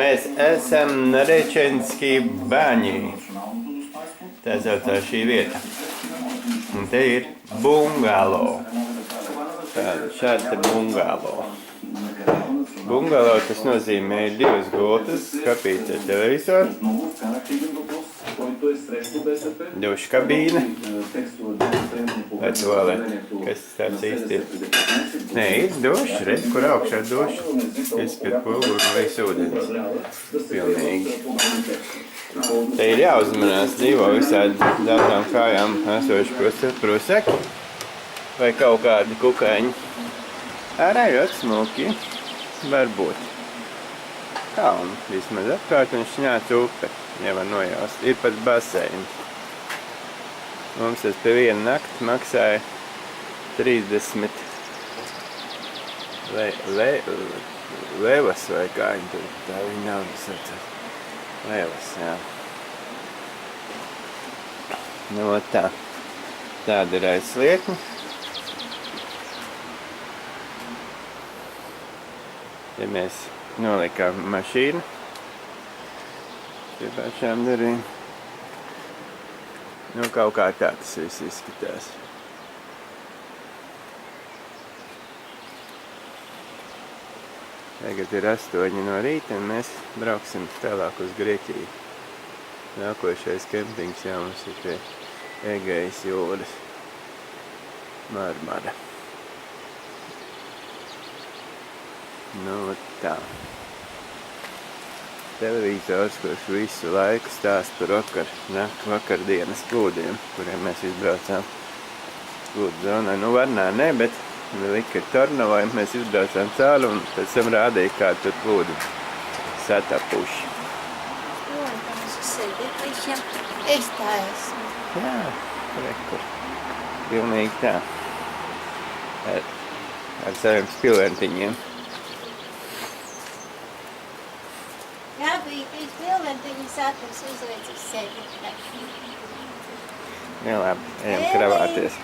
mēs esam Narečenski Baņi. Tā saucā šī vieta. Un te ir bungalo. Šāds ir bungalo. Bungalo tas nozīmē divas gultas, skapīts ar televizoru, duškabīne vai tualete. Kas tāds īsti ir? Nē, ir duša, redz, kur augšā duša. Izskat pulguru un viss ūdens. Pilnīgi. Te ir jāuzmanās, dzīvo visādi daudzām kājām esoši pruseki vai kaut kādi kukaiņi. Ārā ļoti smuki, varbūt. Kalni vismaz apkārt un šņāc upe, ja var nojaust. Ir pat baseins. Mums tas pie viena nakti maksāja 30 levas vai kā viņi tur, tā viņa naudas saucās. Levas, jā. Nu, tā. Tāda ir aizsliekni. Te mēs nolikām mašīnu pie pašām durvīm. Nu, kaut kā tā tas viss izskatās. Tagad ir 8 no rīta un mēs brauksim tālāk uz Grieķiju. Nākošais kempings jau mums ir pie Egejas jūras. Marmara. Nu, tā. Televizors, kurš visu laiku stāst par vakardienas plūdiem, kuriem mēs izbraucām plūdu zonā. Nu, Varnā ne, bet lika Tornavā, mēs izbraucām cauri un pēc tam rādīja, kā tur plūdi satapuši. Es tā esmu. Jā, rekur. Pilnīgi tā. Ar saviem spilventiņiem. Jā, bija pilventiņi saturs uzveic uz sevi. Jā, labi, ejam kravāties.